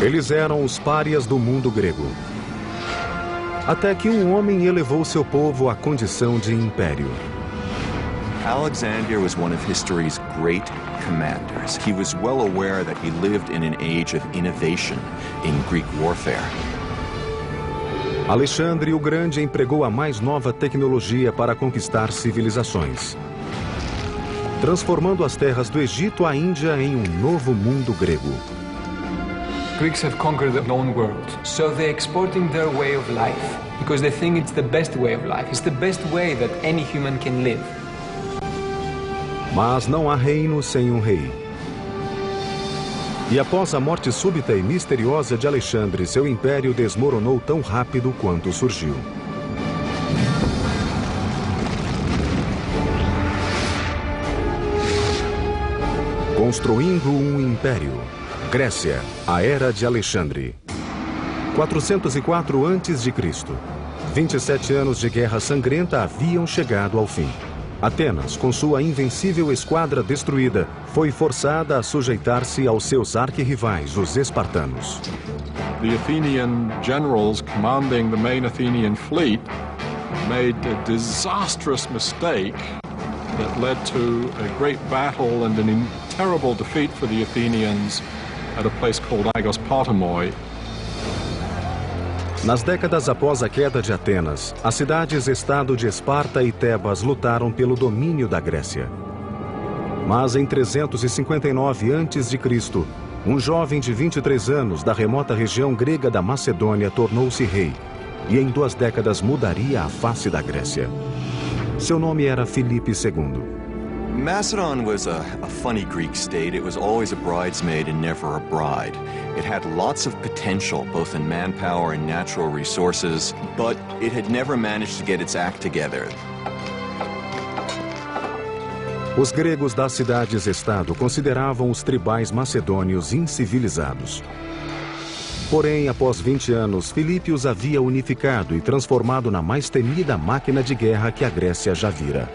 Eles eram os párias do mundo grego. Até que um homem elevou seu povo à condição de império. Alexander was one of history's great commanders. He was well aware that he lived in an age of innovation in Greek warfare. Alexandre o Grande empregou a mais nova tecnologia para conquistar civilizações, transformando as terras do Egito à Índia em um novo mundo grego. Greeks have conquered the known world, so they're exporting their way of life because they think it's the best way of life. It's the best way that any human can live. Mas não há reino sem um rei. E após a morte súbita e misteriosa de Alexandre, seu império desmoronou tão rápido quanto surgiu. Construindo um império. Grécia, a Era de Alexandre. 404 a.C. 27 anos de guerra sangrenta haviam chegado ao fim. Atenas, com sua invencível esquadra destruída, foi forçada a sujeitar-se aos seus arquirrivais, os espartanos. The Athenian generals commanding the main Athenian fleet made a disastrous mistake that led to a great battle and a terrible defeat for the Athenians at a place called Aigos Potamoi. Nas décadas após a queda de Atenas, as cidades-estado de Esparta e Tebas lutaram pelo domínio da Grécia. Mas em 359 a.C., um jovem de 23 anos da remota região grega da Macedônia tornou-se rei e em 2 décadas mudaria a face da Grécia. Seu nome era Filipe II. Macedon was a funny Greek state. It was always a bridesmaid and never a bride. It had lots of potential, both in manpower and natural resources, but it had never managed to get its act together. Os gregos das cidades-estado consideravam os tribais macedônios incivilizados. Porém, após 20 anos, Filipe os havia unificado e transformado na mais temida máquina de guerra que a Grécia já vira.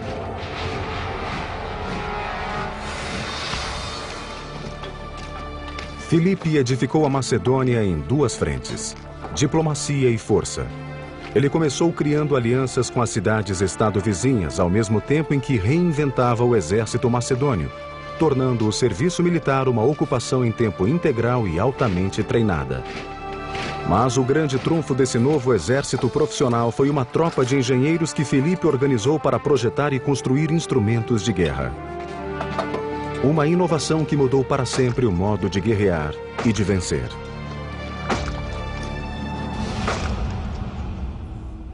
Filipe edificou a Macedônia em 2 frentes: diplomacia e força. Ele começou criando alianças com as cidades-estado vizinhas, ao mesmo tempo em que reinventava o exército macedônio, tornando o serviço militar uma ocupação em tempo integral e altamente treinada. Mas o grande trunfo desse novo exército profissional foi uma tropa de engenheiros que Filipe organizou para projetar e construir instrumentos de guerra. Uma inovação que mudou para sempre o modo de guerrear e de vencer.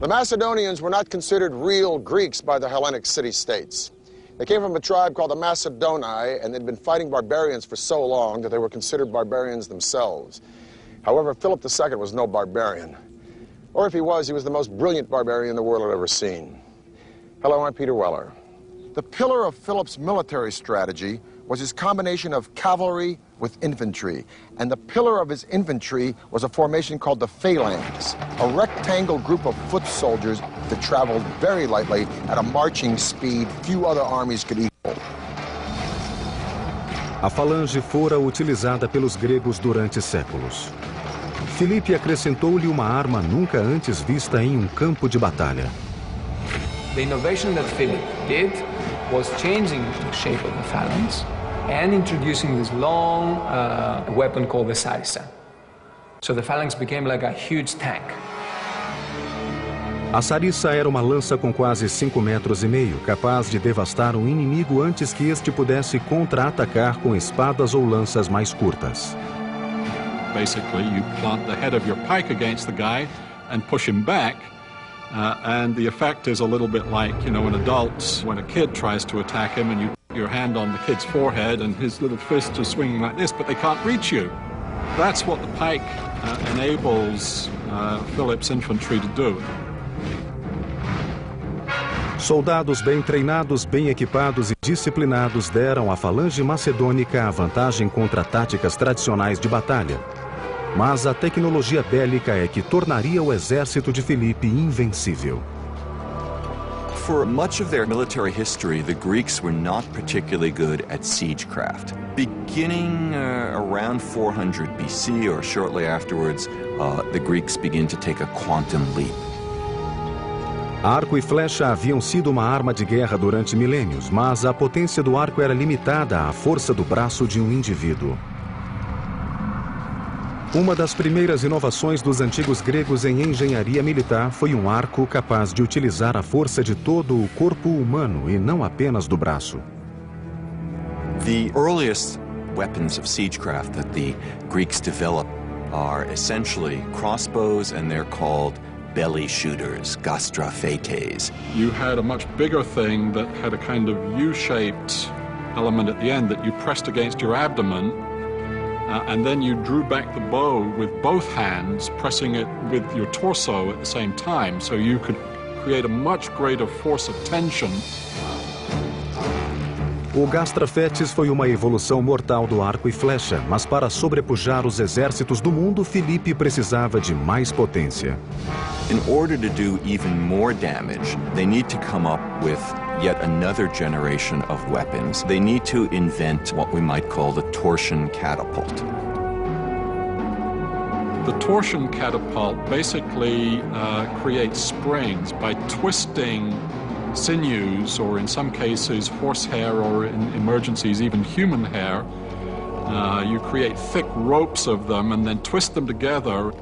The Macedonians were not considered real Greeks by the Hellenic city-states. They came from a tribe called the Macedoni, and they'd been fighting barbarians for so long that they were considered barbarians themselves. However, Philip II was no barbarian. Or if he was the most brilliant barbarian the world had ever seen. Hello, I'm Peter Weller. The pillar of Philip's military strategy was his combination of cavalry with infantry, and the pillar of his infantry was a formation called the phalanx, a rectangle group of foot soldiers that traveled very lightly at a marching speed few other armies could equal. A falange fora utilizada pelos gregos durante séculos. Filipe acrescentou-lhe uma arma nunca antes vista em um campo de batalha. The innovation that Philip did was changing the shape of the phalanx and introducing this long weapon called the sarissa. So the phalanx became like a huge tank. A sarissa era uma lança com quase 5,5 metros, capaz de devastar um inimigo antes que este pudesse contra-atacar com espadas ou lanças mais curtas. Basically, you plant the head of your pike against the guy and push him back. And the effect is a little bit like, you know, in adults, when a kid tries to attack him and you put your hand on the kid's forehead and his little fist is swinging like this, but they can't reach you. That's what the pike enables Philip's infantry to do. Soldados bem treinados, bem equipados e disciplinados deram à falange macedônica a vantagem contra táticas tradicionais de batalha. Mas a tecnologia bélica é que tornaria o exército de Filipe invencível. for much of their military history, the Greeks were not particularly good at siegecraft. Beginning around 400 BC or shortly afterwards, the Greeks begin to take a quantum leap. Arco e flecha haviam sido uma arma de guerra durante milênios, mas a potência do arco era limitada à força do braço de um indivíduo. Uma das primeiras inovações dos antigos gregos em engenharia militar foi um arco capaz de utilizar a força de todo o corpo humano e não apenas do braço. The earliest weapons of siegecraft that the Greeks developed are essentially crossbows, and they're called belly shooters, gastrophetes. You had a much bigger thing that had a kind of U-shaped element at the end that you pressed against your abdomen, and then you drew back the bow with both hands, pressing it with your torso at the same time, so you could create a much greater force of tension. O gastrafetes foi uma evolução mortal do arco e flecha, mas para sobrepujar os exércitos do mundo, Filipe precisava de mais potência. In order to do even more damage, they need to come up with yet another generation of weapons. They need to invent what we might call the torsion catapult. The torsion catapult basically creates springs by twisting sinews, or in some cases horsehair, or in emergencies even human hair. You create thick ropes of them and then twist them together.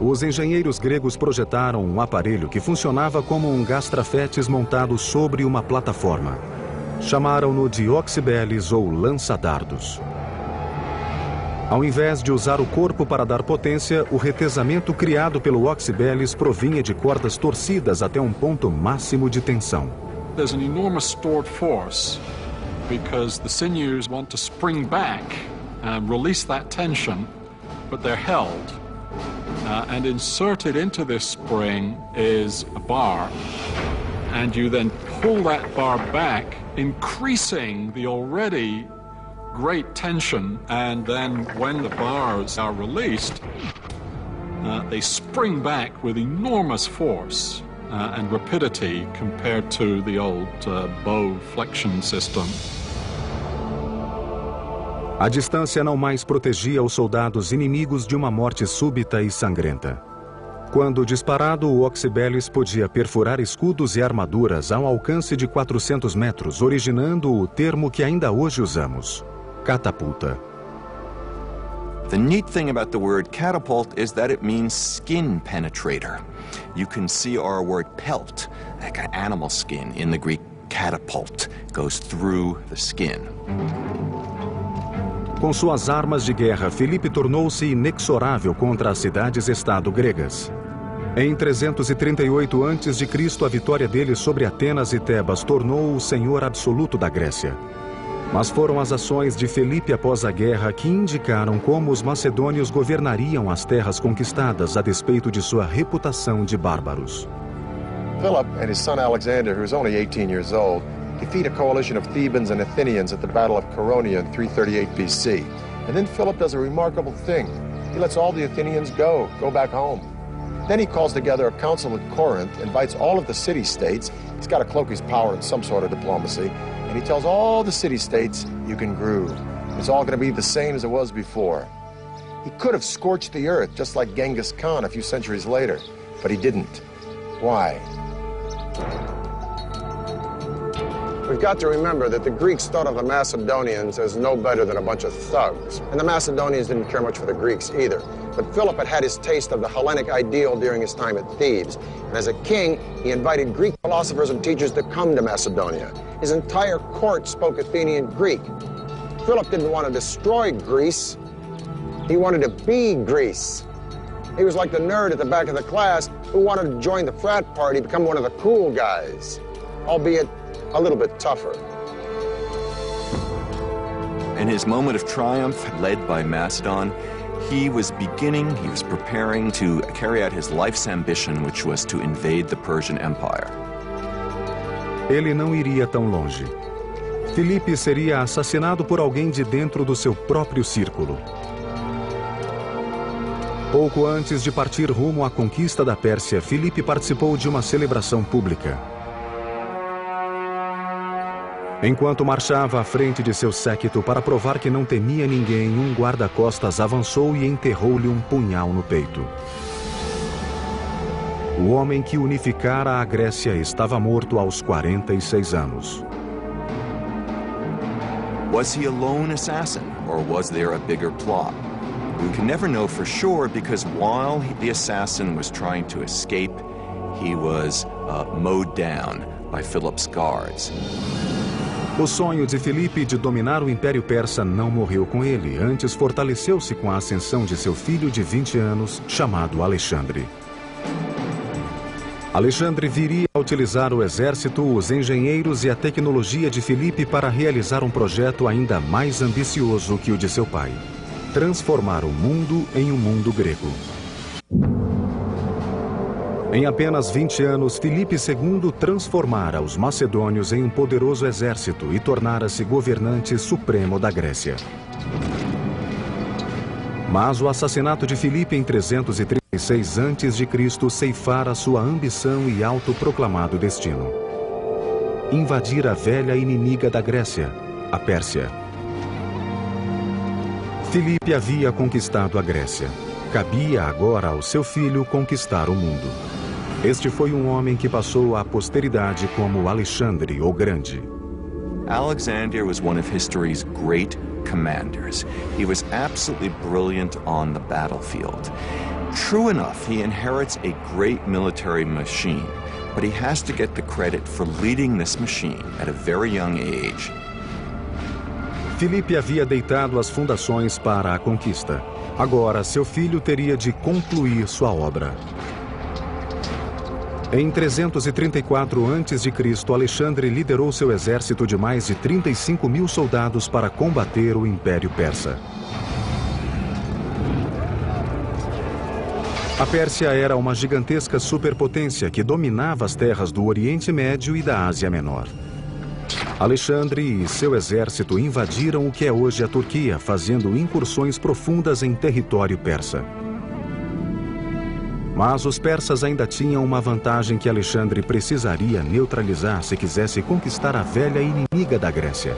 Os engenheiros gregos projetaram um aparelho que funcionava como um gastrafetes montado sobre uma plataforma. Chamaram-no de oxibeles ou lança-dardos. Ao invés de usar o corpo para dar potência, o retesamento criado pelo oxibeles provinha de cordas torcidas até um ponto máximo de tensão. There's an enormous stored force because the sinews want to spring back and release that tension, but they're held. And inserted into this spring is a bar, and you then pull that bar back, increasing the already great tension, and then when the bars are released, they spring back with enormous force and rapidity compared to the old bow flexion system. A distância não mais protegia os soldados inimigos de uma morte súbita e sangrenta. Quando disparado, o oxibeles podia perfurar escudos e armaduras ao alcance de 400 metros, originando o termo que ainda hoje usamos: catapulta. The neat thing about the word catapult is that it means skin penetrator. You can see our word pelt, like an animal skin, in the Greek catapult, goes through the skin. Com suas armas de guerra, Filipe tornou-se inexorável contra as cidades-estado gregas. Em 338 a.C., a vitória dele sobre Atenas e Tebas tornou-o o senhor absoluto da Grécia. Mas foram as ações de Filipe após a guerra que indicaram como os macedônios governariam as terras conquistadas a despeito de sua reputação de bárbaros. Philip and his son Alexander, who was only 18 years old, defeat a coalition of Thebans and Athenians at the Battle of Chaeronea in 338 BC. And then Philip does a remarkable thing. He lets all the Athenians go back home. Then he calls together a council at Corinth, invites all of the city-states. He's got to cloak his power in some sort of diplomacy. And he tells all the city-states, you can groove. It's all going to be the same as it was before. He could have scorched the earth, just like Genghis Khan a few centuries later, but he didn't. Why? We've got to remember that the Greeks thought of the Macedonians as no better than a bunch of thugs. And the Macedonians didn't care much for the Greeks either. But Philip had had his taste of the Hellenic ideal during his time at Thebes. And as a king, he invited Greek philosophers and teachers to come to Macedonia. His entire court spoke Athenian Greek. Philip didn't want to destroy Greece. He wanted to be Greece. He was like the nerd at the back of the class who wanted to join the frat party, become one of the cool guys, albeit a little bit tougher. In his moment of triumph, led by Macedon, he was preparing to carry out his life's ambition, which was to invade the Persian Empire. Ele não iria tão longe. Filipe seria assassinado por alguém de dentro do seu próprio círculo. Pouco antes de partir rumo à conquista da Pérsia, Filipe participou de uma celebração pública. Enquanto marchava à frente de seu séquito para provar que não temia ninguém, um guarda-costas avançou e enterrou-lhe um punhal no peito. O homem que unificara a Grécia estava morto aos 46 anos. Was he a lone assassin, or was there a bigger plot? We can never know for sure because while the assassin was trying to escape, he was mowed down by Philip's guards. O sonho de Filipe de dominar o Império Persa não morreu com ele, antes fortaleceu-se com a ascensão de seu filho de 20 anos, chamado Alexandre. Alexandre viria a utilizar o exército, os engenheiros e a tecnologia de Filipe para realizar um projeto ainda mais ambicioso que o de seu pai: transformar o mundo em um mundo grego. Em apenas 20 anos, Filipe II transformara os macedônios em um poderoso exército e tornara-se governante supremo da Grécia. Mas o assassinato de Filipe em 336 a.C. ceifara sua ambição e autoproclamado destino: invadir a velha inimiga da Grécia, a Pérsia. Filipe havia conquistado a Grécia. Cabia agora ao seu filho conquistar o mundo. Este foi um homem que passou à posteridade como Alexandre o Grande. Alexander was one of history's great commanders. He was absolutely brilliant on the battlefield. True enough, he inherits a great military machine, but he has to get the credit for leading this machine at a very young age. Filipe havia deitado as fundações para a conquista. Agora, seu filho teria de concluir sua obra. Em 334 a.C., Alexandre liderou seu exército de mais de 35 mil soldados para combater o Império Persa. A Pérsia era uma gigantesca superpotência que dominava as terras do Oriente Médio e da Ásia Menor. Alexandre e seu exército invadiram o que é hoje a Turquia, fazendo incursões profundas em território persa. Mas os persas ainda tinham uma vantagem que Alexandre precisaria neutralizar se quisesse conquistar a velha inimiga da Grécia.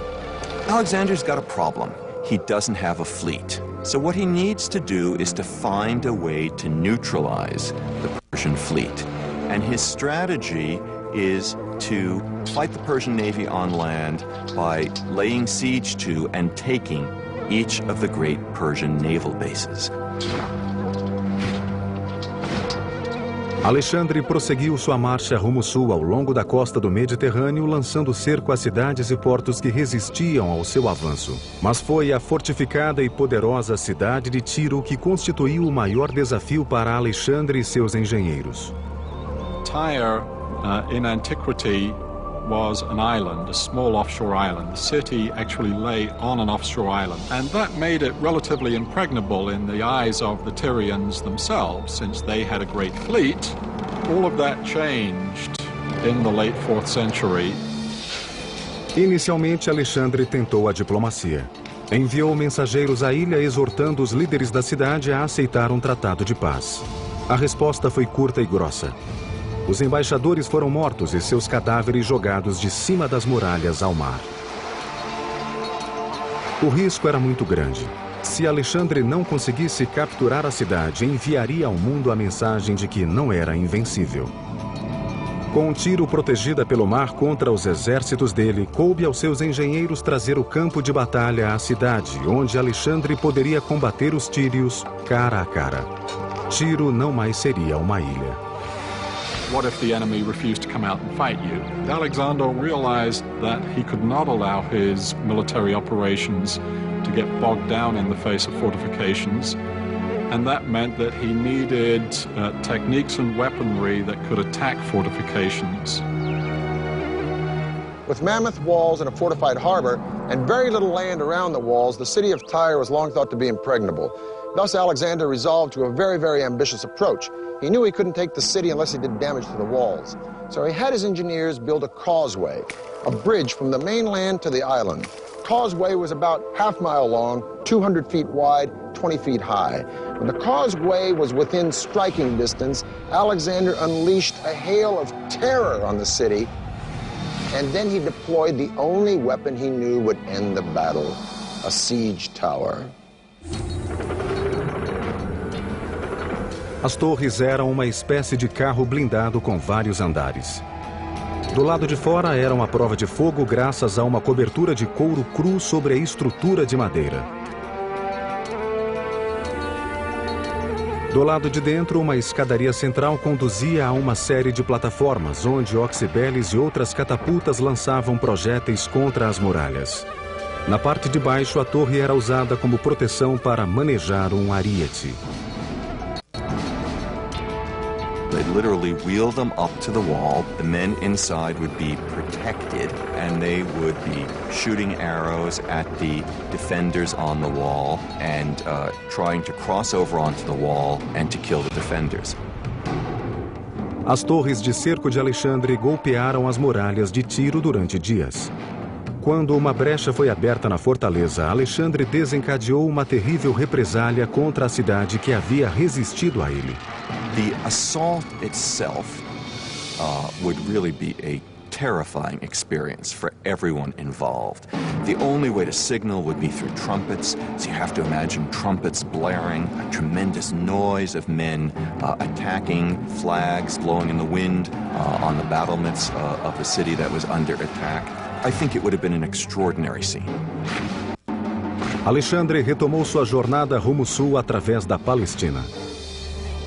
Alexander's got a problem. He doesn't have a fleet. So what he needs to do is to find a way to neutralize the Persian fleet. And his strategy is to fight the Persian Navy on land by laying siege to and taking each of the great Persian naval bases. Alexandre prosseguiu sua marcha rumo sul ao longo da costa do Mediterrâneo, lançando cerco a cidades e portos que resistiam ao seu avanço. Mas foi a fortificada e poderosa cidade de Tiro que constituiu o maior desafio para Alexandre e seus engenheiros. Tyre, in antiquity, was an island, a small offshore island. The city actually lay on an offshore island, and that made it relatively impregnable in the eyes of the Tyrians themselves, since they had a great fleet. All of that changed in the late 4th century. Inicialmente, Alexandre tentou a diplomacia. Enviou mensageiros à ilha exortando os líderes da cidade a aceitar um tratado de paz. A resposta foi curta e grossa. Os embaixadores foram mortos e seus cadáveres jogados de cima das muralhas ao mar. O risco era muito grande. Se Alexandre não conseguisse capturar a cidade, enviaria ao mundo a mensagem de que não era invencível. Com Tiro protegida pelo mar contra os exércitos dele, coube aos seus engenheiros trazer o campo de batalha à cidade, onde Alexandre poderia combater os tírios cara a cara. Tiro não mais seria uma ilha. What if the enemy refused to come out and fight you? Alexander realized that he could not allow his military operations to get bogged down in the face of fortifications, and that meant that he needed techniques and weaponry that could attack fortifications. With mammoth walls and a fortified harbor, and very little land around the walls, the city of Tyre was long thought to be impregnable. Thus, Alexander resolved to a very, very ambitious approach. He knew he couldn't take the city unless he did damage to the walls. So he had his engineers build a causeway, a bridge from the mainland to the island. causeway was about half-mile long, 200 feet wide, 20 feet high. When the causeway was within striking distance, Alexander unleashed a hail of terror on the city, and then he deployed the only weapon he knew would end the battle, a siege tower. As torres eram uma espécie de carro blindado com vários andares. Do lado de fora eram a prova de fogo graças a uma cobertura de couro cru sobre a estrutura de madeira. Do lado de dentro, uma escadaria central conduzia a uma série de plataformas, onde oxibeles e outras catapultas lançavam projéteis contra as muralhas. Na parte de baixo, a torre era usada como proteção para manejar um ariete. They'd literally wheel them up to the wall. The men inside would be protected, and they would be shooting arrows at the defenders on the wall and trying to cross over onto the wall and to kill the defenders. As torres de cerco de Alexandre golpearam as muralhas de Tiro durante dias. Quando uma brecha foi aberta na fortaleza, Alexandre desencadeou uma terrível represália contra a cidade que havia resistido a ele. The assault itself would really be a terrifying experience for everyone involved. The only way to signal would be through trumpets, so you have to imagine trumpets blaring, a tremendous noise of men attacking, flags blowing in the wind on the battlements of the city that was under attack. I think it would have been an extraordinary scene. Alexandre retomou sua jornada rumo sul através da Palestina.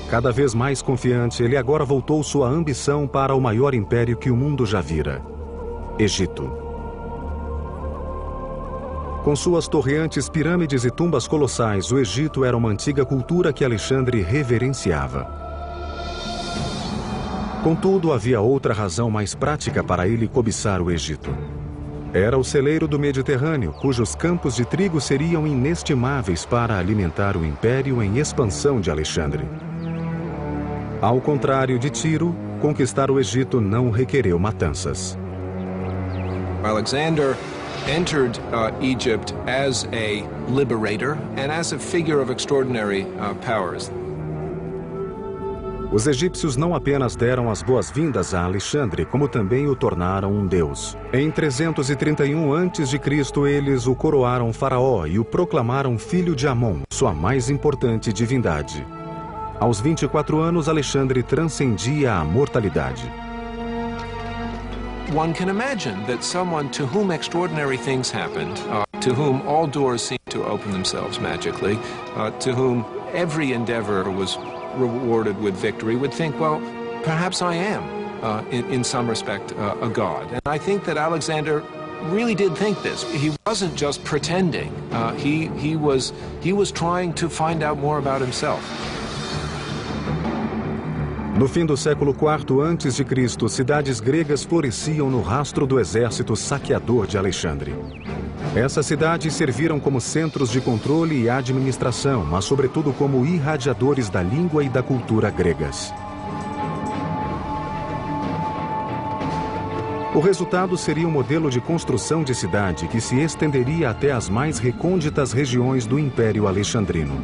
Cada vez mais confiante, ele agora voltou sua ambição para o maior império que o mundo já vira: Egito. Com suas torreantes pirâmides e tumbas colossais, o Egito era uma antiga cultura que Alexandre reverenciava. Contudo, havia outra razão mais prática para ele cobiçar o Egito. Era o celeiro do Mediterrâneo, cujos campos de trigo seriam inestimáveis para alimentar o império em expansão de Alexandre. Ao contrário de Tiro, conquistar o Egito não requereu matanças. Alexander entered Egypt as a liberator and as a figure of extraordinary powers. Os egípcios não apenas deram as boas-vindas a Alexandre, como também o tornaram um deus. Em 331 a.C., eles o coroaram faraó e o proclamaram filho de Amon, sua mais importante divindade. Aos 24 anos, Alexandre transcendia a mortalidade. One can imagine that someone to whom extraordinary things happened, to whom all doors seemed to open themselves magically, to whom every endeavor was rewarded with victory, would think, well, perhaps I am, in some respect, a god. And I think that Alexander really did think this. He wasn't just pretending. He was trying to find out more about himself. No fim do século IV a.C., cidades gregas floresciam no rastro do exército saqueador de Alexandre. Essas cidades serviram como centros de controle e administração, mas sobretudo como irradiadores da língua e da cultura gregas. O resultado seria um modelo de construção de cidade que se estenderia até as mais recônditas regiões do Império Alexandrino.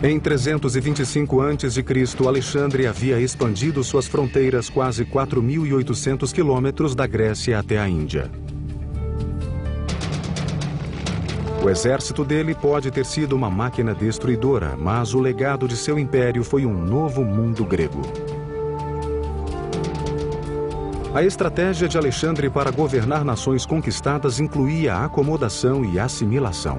Em 325 a.C., Alexandre havia expandido suas fronteiras quase 4.800 quilômetros da Grécia até a Índia. O exército dele pode ter sido uma máquina destruidora, mas o legado de seu império foi um novo mundo grego. A estratégia de Alexandre para governar nações conquistadas incluía acomodação e assimilação.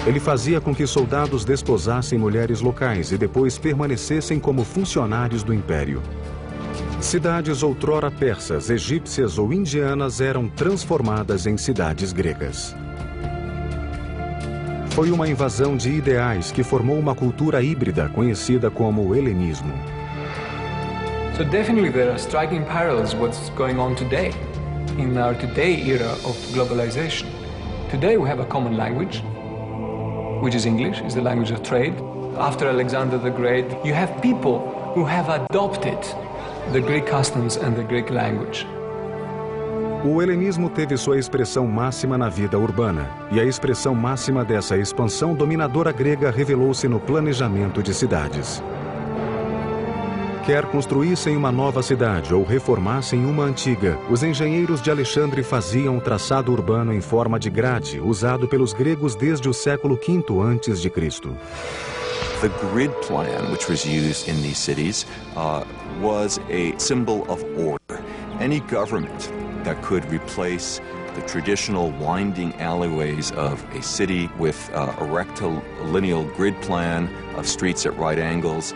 Ele fazia com que soldados desposassem mulheres locais e depois permanecessem como funcionários do império. Cidades outrora persas, egípcias ou indianas eram transformadas em cidades gregas. Foi uma invasão de ideais que formou uma cultura híbrida conhecida como helenismo. So definitely there are striking parallels with what's going on today, in our today era of globalization. Today we have a common language, which is English, is the language of trade. After Alexander the Great, you have people who have adopted the Greek customs and the Greek language. O helenismo teve sua expressão máxima na vida urbana, e a expressão máxima dessa expansão dominadora grega revelou-se no planejamento de cidades. Quer construíssem uma nova cidade ou reformassem uma antiga, os engenheiros de Alexandre faziam um traçado urbano em forma de grade, usado pelos gregos desde o século V a.C. The grid plan, which was used in these cities, was a symbol of order. Any government that could replace the traditional winding alleyways of a city with a rectilineal grid plan of streets at right angles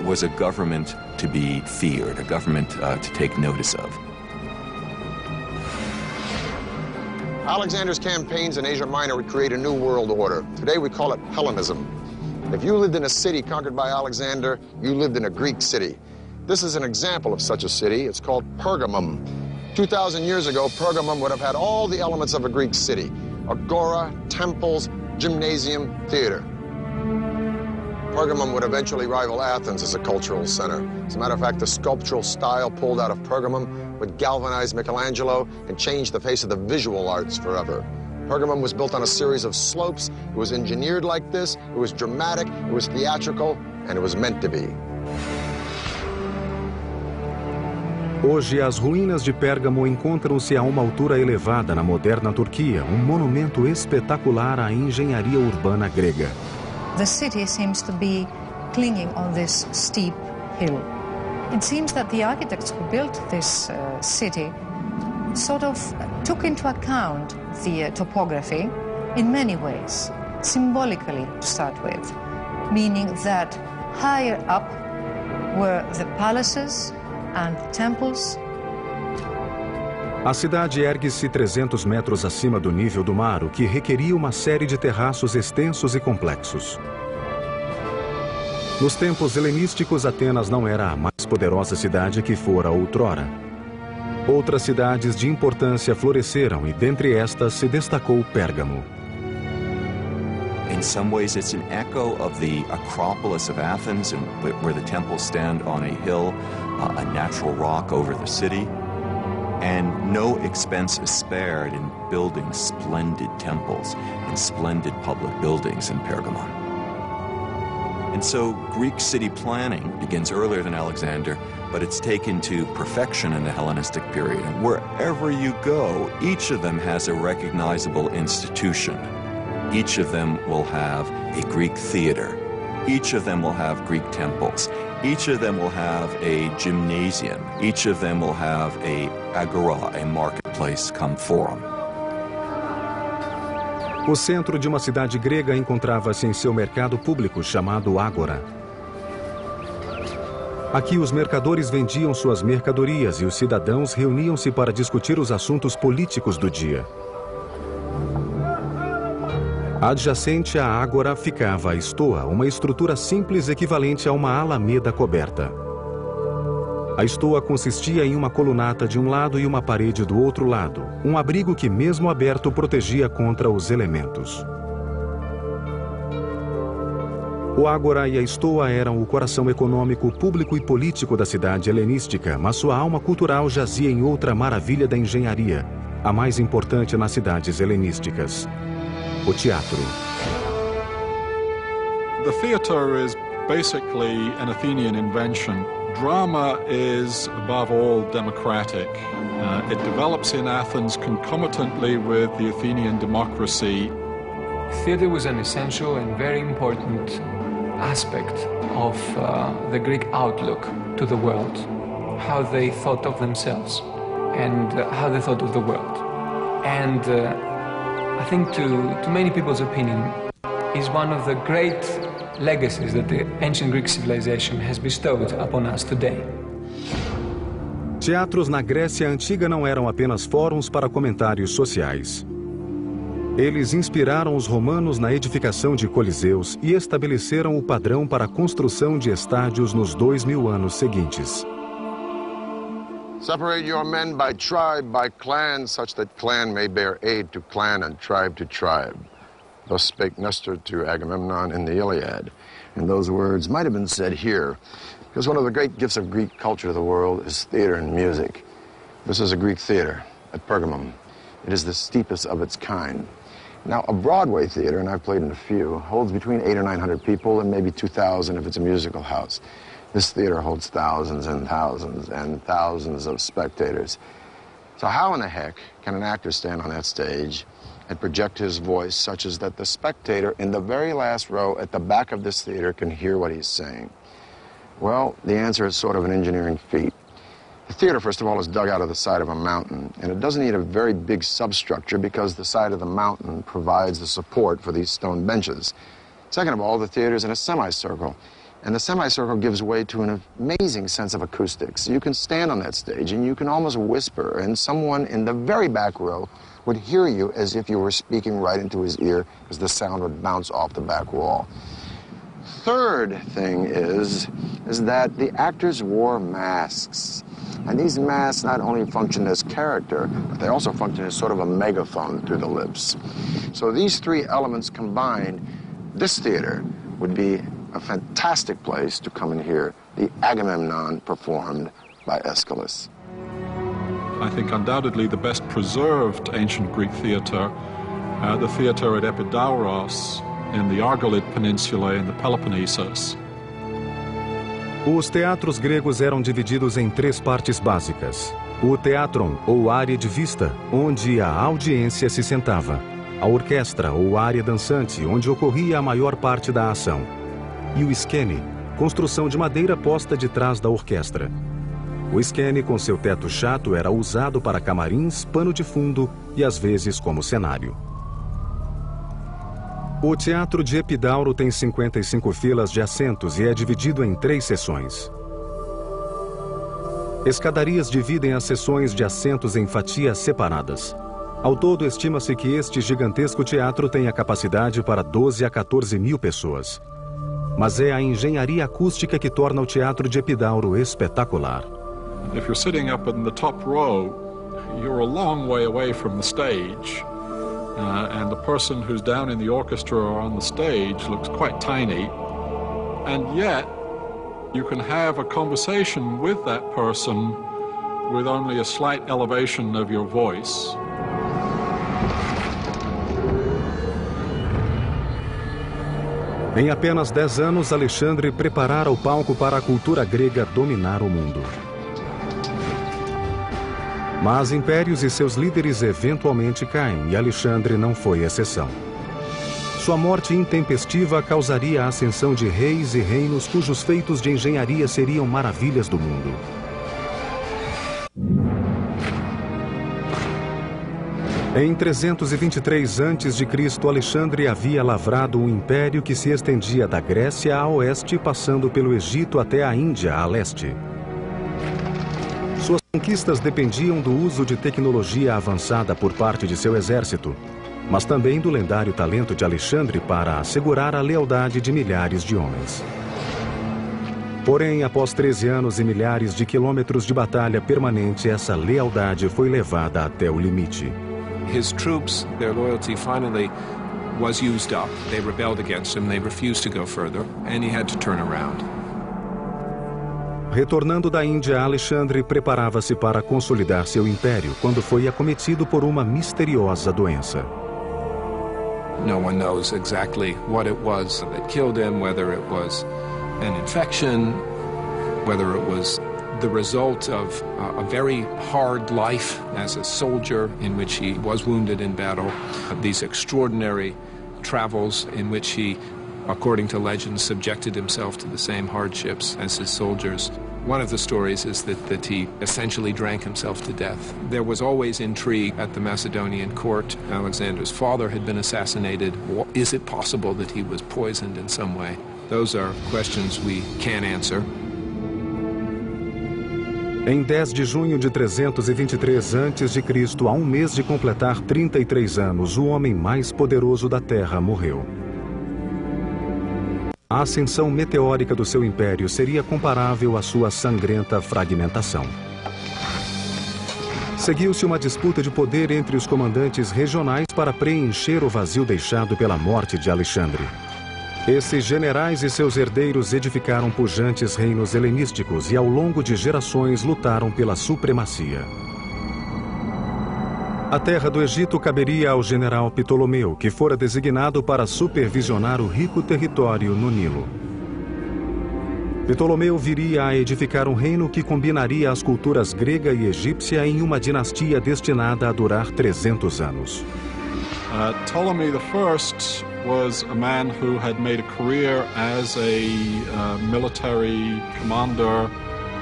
was a government to be feared, a government to take notice of. Alexander's campaigns in Asia Minor would create a new world order. Today we call it Hellenism. If you lived in a city conquered by Alexander, you lived in a Greek city. This is an example of such a city. It's called Pergamum. 2,000 years ago, Pergamum would have had all the elements of a Greek city: agora, temples, gymnasium, theater. Pergamum would eventually rival Athens as a cultural center. As a matter of fact, the sculptural style pulled out of Pergamum would galvanize Michelangelo and change the face of the visual arts forever. Pergamum was built on a series of slopes. It was engineered like this. It was dramatic, it was theatrical, and it was meant to be. Hoje, as ruínas de Pérgamo encontram-se a uma altura elevada na moderna Turquia, um monumento espetacular à engenharia urbana grega. The city seems to be clinging on this steep hill. It seems that the architects who built this city sort of took into account the topography in many ways, symbolically to start with, meaning that higher up were the palaces and temples. A cidade ergue-se 300 metros acima do nível do mar, o que requeria uma série de terraços extensos e complexos. Nos tempos helenísticos, Atenas não era a mais poderosa cidade que fora outrora. Outras cidades de importância floresceram e dentre estas se destacou Pérgamo. In some ways, it's an echo of the Acropolis of Athens, where the temples stand on a hill, a natural rock over the city, and no expense is spared in building splendid temples and splendid public buildings in Pergamon. And so Greek city planning begins earlier than Alexander, but it's taken to perfection in the Hellenistic period. And wherever you go, each of them has a recognizable institution. Each of them will have a Greek theater. Each of them will have Greek temples. Each of them will have a gymnasium. Each of them will have a agora, a marketplace come forum. O centro de uma cidade grega encontrava-se em seu mercado público chamado Ágora. Aqui os mercadores vendiam suas mercadorias e os cidadãos reuniam-se para discutir os assuntos políticos do dia. Adjacente à Ágora ficava a Stoa, uma estrutura simples equivalente a uma alameda coberta. A Stoa consistia em uma colunata de um lado e uma parede do outro lado, um abrigo que, mesmo aberto, protegia contra os elementos. O Ágora e a Stoa eram o coração econômico, público e político da cidade helenística, mas sua alma cultural jazia em outra maravilha da engenharia, a mais importante nas cidades helenísticas: o teatro. The theater is basically an Athenian invention. Drama is, above all, democratic. It develops in Athens concomitantly with the Athenian democracy. Theatre was an essential and very important aspect of the Greek outlook to the world, how they thought of themselves and how they thought of the world. And I think to many people's opinion is one of the great legacies that the ancient Greek civilization has bestowed upon us today. Teatros na Grécia Antiga não eram apenas fóruns para comentários sociais. Eles inspiraram os romanos na edificação de coliseus e estabeleceram o padrão para a construção de estádios nos 2000 anos seguintes. Separate your men by tribe, by clan, such that clan may bear aid to clan and tribe to tribe. Thus spake Nestor to Agamemnon in the Iliad. And those words might have been said here, Because one of the great gifts of Greek culture to the world is theater and music. This is a Greek theater at Pergamum. It is the steepest of its kind. Now, a Broadway theater, and I've played in a few, holds between 800 or 900 people and maybe 2,000 if it's a musical house. This theater holds thousands and thousands and thousands of spectators. So how in the heck can an actor stand on that stage and project his voice such as that the spectator in the very last row at the back of this theater can hear what he's saying? Well, the answer is sort of an engineering feat. The theater, first of all, is dug out of the side of a mountain, and it doesn't need a very big substructure because the side of the mountain provides the support for these stone benches. Second of all, the theater is in a semicircle, and the semicircle gives way to an amazing sense of acoustics. You can stand on that stage and you can almost whisper, and someone in the very back row would hear you as if you were speaking right into his ear because the sound would bounce off the back wall. Third thing is that the actors wore masks. And these masks not only function as character, but they also function as sort of a megaphone through the lips. So these three elements combined, this theater would be a fantastic place to come and hear the Agamemnon performed by Aeschylus. I think undoubtedly the best preserved ancient Greek theater, the theater at Epidauros in the Argolid Peninsula in the Peloponnesus. Os teatros gregos eram divididos em três partes básicas. O teatron, ou área de vista, onde a audiência se sentava. A orquestra, ou área dançante, onde ocorria a maior parte da ação. E o skene, construção de madeira posta de trás da orquestra. O skene, com seu teto chato, era usado para camarins, pano de fundo e às vezes como cenário. O Teatro de Epidauro tem 55 filas de assentos e é dividido em 3 seções. Escadarias dividem as seções de assentos em fatias separadas. Ao todo, estima-se que este gigantesco teatro tenha capacidade para 12 a 14 mil pessoas. Mas é a engenharia acústica que torna o Teatro de Epidauro espetacular. If you're sitting up in the top row, you're a long way away from the stage. And the person who's down in the orchestra or on the stage looks quite tiny, and yet you can have a conversation with that person with only a slight elevation of your voice. Em apenas 10 anos, Alexandre preparara o palco para a cultura grega dominar o mundo. Mas impérios e seus líderes eventualmente caem, e Alexandre não foi exceção. Sua morte intempestiva causaria a ascensão de reis e reinos cujos feitos de engenharia seriam maravilhas do mundo. Em 323 a.C., Alexandre havia lavrado um império que se estendia da Grécia a oeste, passando pelo Egito até a Índia a leste. Suas conquistas dependiam do uso de tecnologia avançada por parte de seu exército, mas também do lendário talento de Alexandre para assegurar a lealdade de milhares de homens. Porém, após 13 anos e milhares de quilômetros de batalha permanente, essa lealdade foi levada até o limite. His troops, their loyalty finally was used up. They rebelled against him, they refused to go further, and he had to turn around. Retornando da Índia, Alexandre preparava-se para consolidar seu império quando foi acometido por uma misteriosa doença. No one knows exactly what it was that killed him, whether it was an infection, whether it was the result of a very hard life as a soldier in which he was wounded in battle, these extraordinary travels in which he, according to legend, subjected himself to the same hardships as his soldiers. One of the stories is that he essentially drank himself to death. There was always intrigue at the Macedonian court. Alexander's father had been assassinated. Is it possible that he was poisoned in some way? Those are questions we can't answer. Em 10 de junho de 323 a.C., a um mês de completar 33 anos, o homem mais poderoso da Terra morreu. A ascensão meteórica do seu império seria comparável à sua sangrenta fragmentação. Seguiu-se uma disputa de poder entre os comandantes regionais para preencher o vazio deixado pela morte de Alexandre. Esses generais e seus herdeiros edificaram pujantes reinos helenísticos e ao longo de gerações lutaram pela supremacia. A terra do Egito caberia ao general Ptolomeu, que fora designado para supervisionar o rico território no Nilo. Ptolomeu viria a edificar um reino que combinaria as culturas grega e egípcia em uma dinastia destinada a durar 300 anos. Ptolemy I was a man who had made a career as a military commander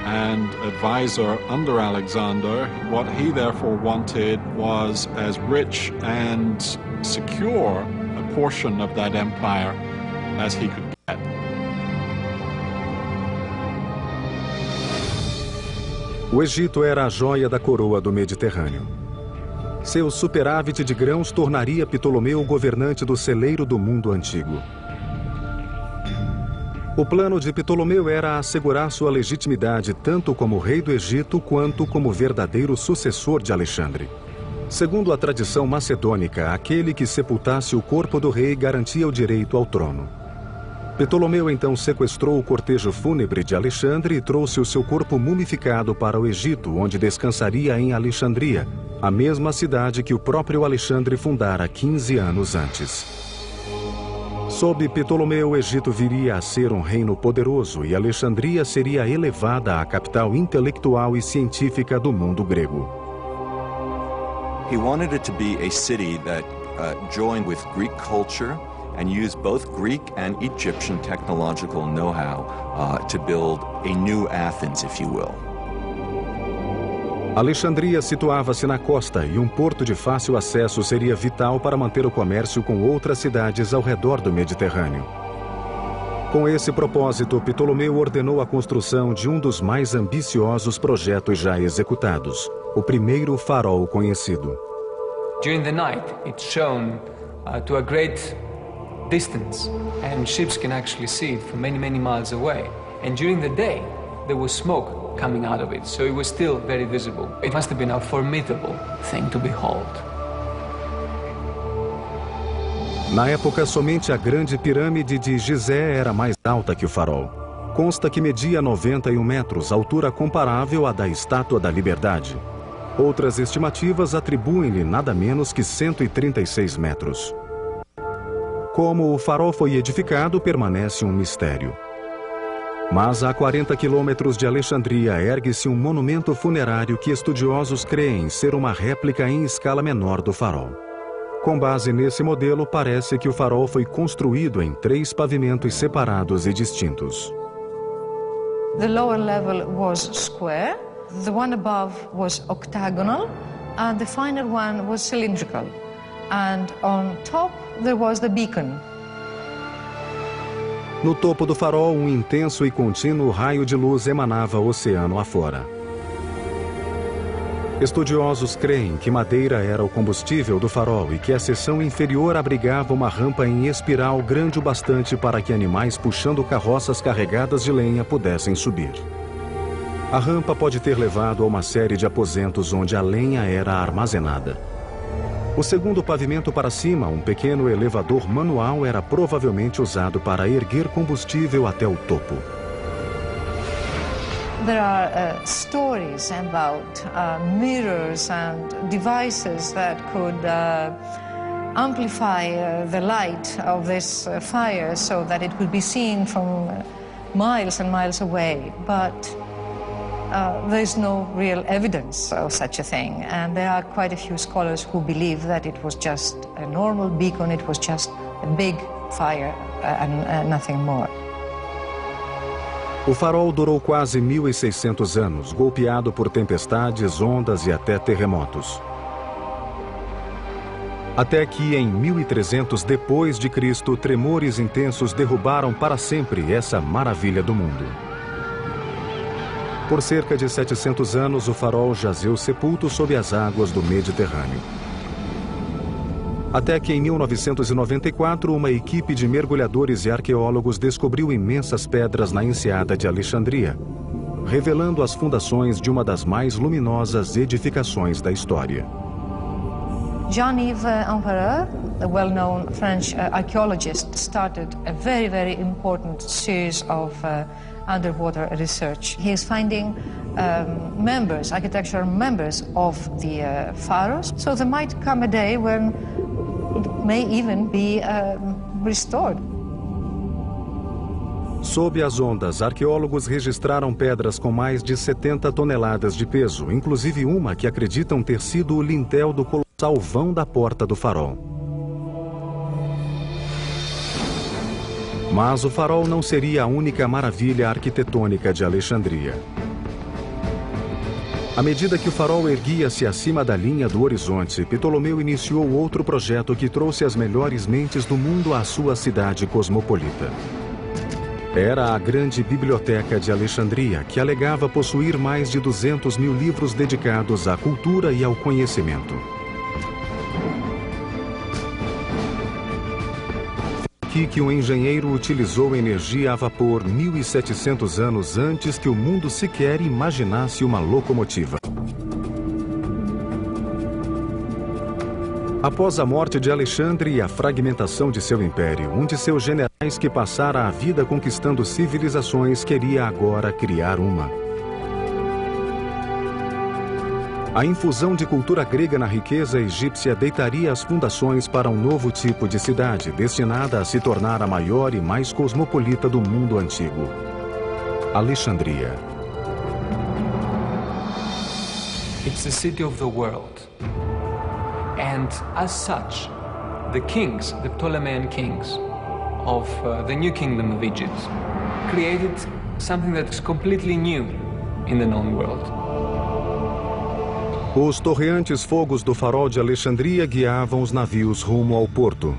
and advisor under Alexander. What he therefore wanted was as rich and secure a portion of that empire as he could get. O Egito era a joia da coroa do Mediterrâneo. Seu superávit de grãos tornaria Ptolomeu o governante do celeiro do mundo antigo. O plano de Ptolomeu era assegurar sua legitimidade tanto como rei do Egito quanto como verdadeiro sucessor de Alexandre. Segundo a tradição macedônica, aquele que sepultasse o corpo do rei garantia o direito ao trono. Ptolomeu então sequestrou o cortejo fúnebre de Alexandre e trouxe o seu corpo mumificado para o Egito, onde descansaria em Alexandria, a mesma cidade que o próprio Alexandre fundara 15 anos antes. Sob Ptolomeu, o Egito viria a ser um reino poderoso e Alexandria seria elevada à capital intelectual e científica do mundo grego. He wanted it to be a city that joined with Greek culture and used both Greek and Egyptian technological know-how to build a new Athens, if you will. Alexandria situava-se na costa e um porto de fácil acesso seria vital para manter o comércio com outras cidades ao redor do Mediterrâneo. Com esse propósito, Ptolomeu ordenou a construção de um dos mais ambiciosos projetos já executados, o primeiro farol conhecido. During the night, it's shown to a great distance, and ships can actually see it from many, many miles away. And during the day, there was smoke coming out of it, so it was still very visible. It must have been a formidable thing to behold. Na época, somente a grande pirâmide de Gizé era mais alta que o farol. Consta que media 91 metros, altura comparável à da Estátua da Liberdade. Outras estimativas atribuem-lhe nada menos que 136 metros. Como o farol foi edificado, permanece um mistério. Mas a 40 quilômetros de Alexandria ergue-se um monumento funerário que estudiosos creem ser uma réplica em escala menor do farol. Com base nesse modelo, parece que o farol foi construído em 3 pavimentos separados e distintos. The lower level was square, the one above was octagonal, and the final one was cylindrical. And on top there was the beacon. No topo do farol, um intenso e contínuo raio de luz emanava oceano afora. Estudiosos creem que madeira era o combustível do farol e que a seção inferior abrigava uma rampa em espiral grande o bastante para que animais puxando carroças carregadas de lenha pudessem subir. A rampa pode ter levado a uma série de aposentos onde a lenha era armazenada. O segundo pavimento para cima, um pequeno elevador manual, era provavelmente usado para erguer combustível até o topo. There are stories about mirrors and devices that could amplify the light of this fire so that it could be seen from miles and miles away. But there's no real evidence of such a thing, and there are quite a few scholars who believe that it was just a normal beacon, it was just a big fire and nothing more. O farol durou quase 1.600 anos, golpeado por tempestades, ondas e até terremotos. Até que em 1300 depois de Cristo, tremores intensos derrubaram para sempre essa maravilha do mundo. Por cerca de 700 anos, o farol jazeu sepulto sob as águas do Mediterrâneo. Até que em 1994, uma equipe de mergulhadores e arqueólogos descobriu imensas pedras na enseada de Alexandria, revelando as fundações de uma das mais luminosas edificações da história. Jean-Yves Empereur, the well-known French archaeologist, started a very, very important series of underwater research. He is finding members, architectural members of the pharaohs. So there might come a day when it may even be restored. Sob as ondas, arqueólogos registraram pedras com mais de 70 toneladas de peso, inclusive uma que acreditam ter sido o lintel do colossal vão da porta do farol. Mas o farol não seria a única maravilha arquitetônica de Alexandria. À medida que o farol erguia-se acima da linha do horizonte, Ptolomeu iniciou outro projeto que trouxe as melhores mentes do mundo à sua cidade cosmopolita. Era a grande biblioteca de Alexandria, que alegava possuir mais de 200 mil livros dedicados à cultura e ao conhecimento. Aqui que o engenheiro utilizou energia a vapor 1.700 anos antes que o mundo sequer imaginasse uma locomotiva. Após a morte de Alexandre e a fragmentação de seu império, um de seus generais que passara a vida conquistando civilizações queria agora criar uma. A infusão de cultura grega na riqueza egípcia deitaria as fundações para um novo tipo de cidade, destinada a se tornar a maior e mais cosmopolita do mundo antigo. Alexandria. It's the city of the world. And as such, the kings, the Ptolemaic kings of the new kingdom of Egypt, created something that's completely new in the known world. Os torreantes fogos do farol de Alexandria guiavam os navios rumo ao porto.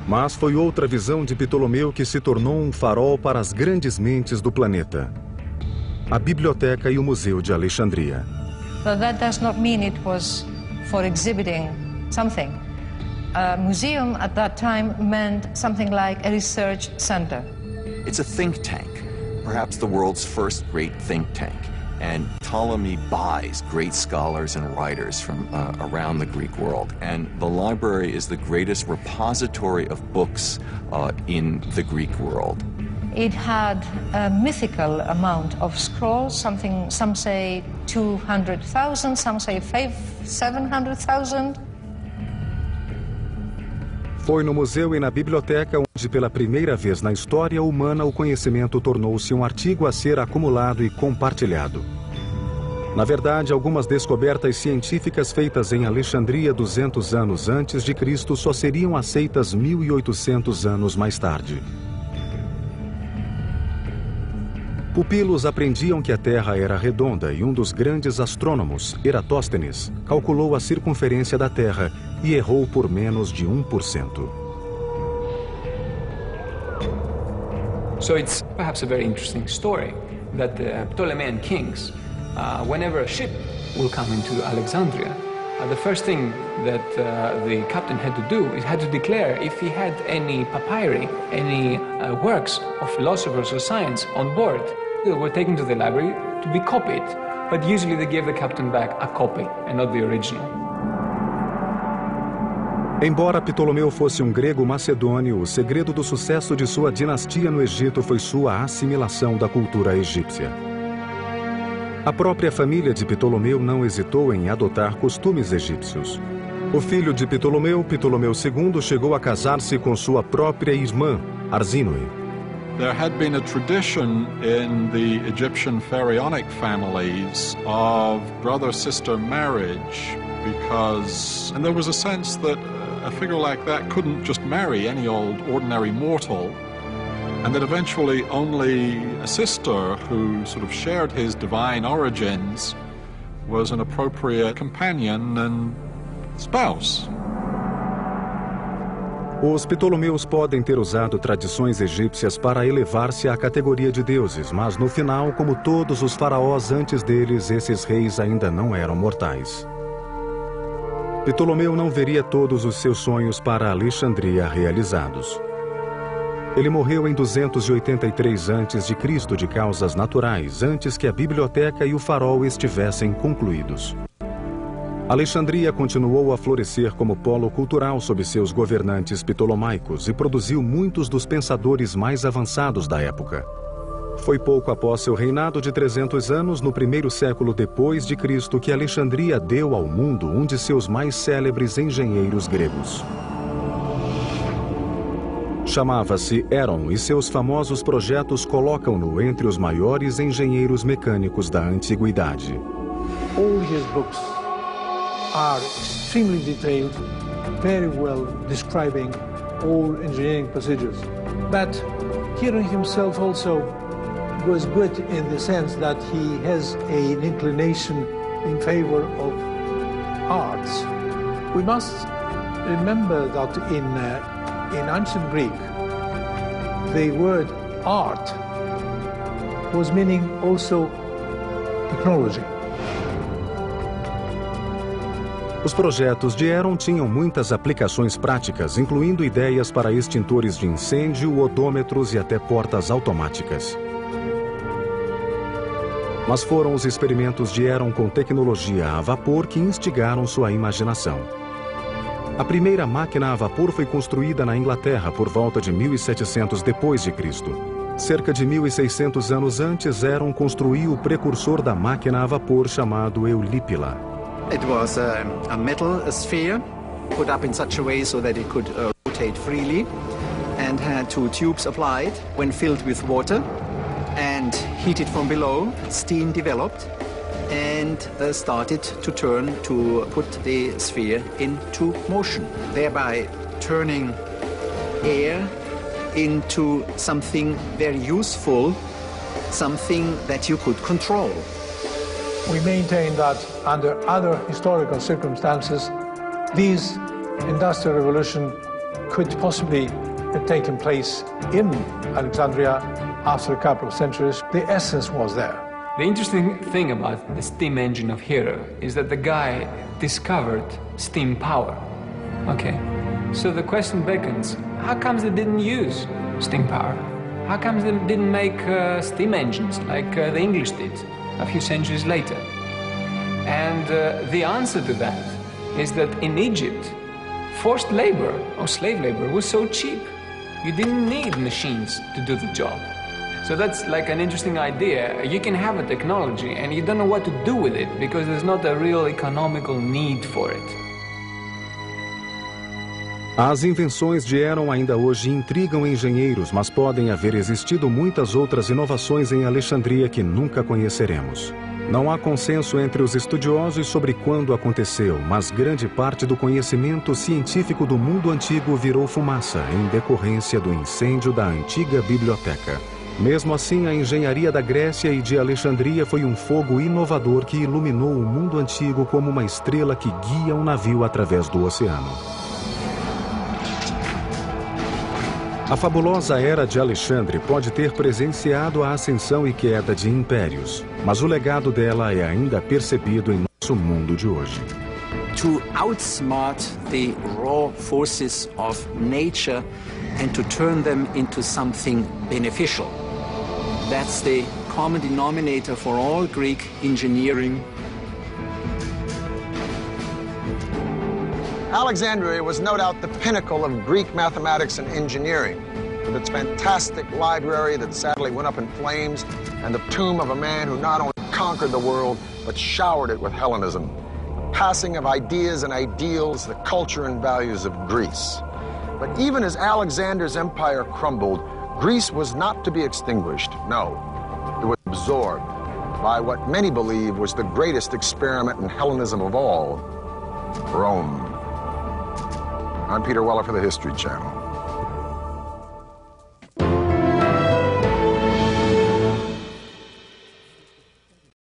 Mas foi outra visão de Ptolomeu que se tornou um farol para as grandes mentes do planeta. A Biblioteca e o Museu de Alexandria. But that does not mean it was for exhibiting something. A museum at that time meant something like a research center. It's a think tank, perhaps the world's first great think tank. And Ptolemy buys great scholars and writers from around the Greek world. And the library is the greatest repository of books in the Greek world. It had a mythical amount of scrolls, something, some say 200,000, some say 700,000. Foi no museu e na biblioteca onde, pela primeira vez na história humana, o conhecimento tornou-se um artigo a ser acumulado e compartilhado. Na verdade, algumas descobertas científicas feitas em Alexandria 200 anos antes de Cristo só seriam aceitas 1.800 anos mais tarde. Pupilos aprendiam que a Terra era redonda e um dos grandes astrônomos, Eratóstenes, calculou a circunferência da Terra e errou por menos de 1%. So it's perhaps a very interesting story that the Ptolemaic kings, whenever a ship will come into Alexandria, the first thing that the captain had to do is had to declare if he had any papyri, any works of philosophers or science on board. They were taken to the library to be copied, but usually they gave the captain back a copy and not the original. Embora Ptolomeu fosse um grego macedônio, o segredo do sucesso de sua dinastia no Egito foi sua assimilação da cultura egípcia. A própria família de Ptolomeu não hesitou em adotar costumes egípcios. O filho de Ptolomeu, Ptolomeu II, chegou a casar-se com sua própria irmã, Arsínoe. There had been a tradition in the Egyptian pharaonic families of brother-sister marriage and there was a sense that a figure like that couldn't just marry any old ordinary mortal, and that eventually only a sister who sort of shared his divine origins was an appropriate companion and spouse. Os Ptolomeus podem ter usado tradições egípcias para elevar-se à categoria de deuses, mas no final, como todos os faraós antes deles, esses reis ainda não eram mortais. Ptolomeu não veria todos os seus sonhos para Alexandria realizados. Ele morreu em 283 a.C. de causas naturais, antes que a biblioteca e o farol estivessem concluídos. Alexandria continuou a florescer como polo cultural sob seus governantes ptolomaicos e produziu muitos dos pensadores mais avançados da época. Foi pouco após seu reinado de 300 anos, no primeiro século depois de Cristo, que Alexandria deu ao mundo um de seus mais célebres engenheiros gregos. Chamava-se Heron e seus famosos projetos colocam-no entre os maiores engenheiros mecânicos da antiguidade. All his books are extremely detailed, very well describing all engineering procedures. But Heron himself also was good in the sense that he has an inclination in favor of arts. We must remember that in ancient Greek, the word art was meaning also technology. Os projetos de Heron tinham muitas aplicações práticas, incluindo ideias para extintores de incêndio, odômetros e até portas automáticas. Mas foram os experimentos de Heron com tecnologia a vapor que instigaram sua imaginação. A primeira máquina a vapor foi construída na Inglaterra por volta de 1700 d.C. Cerca de 1600 anos antes, Heron construiu o precursor da máquina a vapor chamado Eulípila. It was a metal sphere put up in such a way so that it could rotate freely and had two tubes applied. When filled with water and heated from below, steam developed and started to turn to put the sphere into motion, thereby turning air into something very useful, something that you could control. We maintain that under other historical circumstances, this industrial revolution could possibly have taken place in Alexandria after a couple of centuries. The essence was there. The interesting thing about the steam engine of Hero is that the guy discovered steam power. Okay, so the question beckons, how comes they didn't use steam power? How comes they didn't make steam engines like the English did a few centuries later? And the answer to that is that in Egypt, forced labor or slave labor was so cheap, you didn't need machines to do the job. So that's like an interesting idea. You can have a technology and you don't know what to do with it because there's not a real economical need for it. As invenções de Heron ainda hoje intrigam engenheiros, mas podem haver existido muitas outras inovações em Alexandria que nunca conheceremos. Não há consenso entre os estudiosos sobre quando aconteceu, mas grande parte do conhecimento científico do mundo antigo virou fumaça em decorrência do incêndio da antiga biblioteca. Mesmo assim, a engenharia da Grécia e de Alexandria foi um fogo inovador que iluminou o mundo antigo como uma estrela que guia um navio através do oceano. A fabulosa Era de Alexandre pode ter presenciado a ascensão e queda de impérios, mas o legado dela é ainda percebido em nosso mundo de hoje. To outsmart the raw forces of nature and to turn them into something beneficial. That's the common denominator for all Greek engineering. Alexandria was no doubt the pinnacle of Greek mathematics and engineering, with its fantastic library that sadly went up in flames and the tomb of a man who not only conquered the world, but showered it with Hellenism, the passing of ideas and ideals, the culture and values of Greece. But even as Alexander's empire crumbled, Greece was not to be extinguished. No, it was absorbed by what many believe was the greatest experiment in Hellenism of all, Rome. I'm Peter Weller for the History Channel.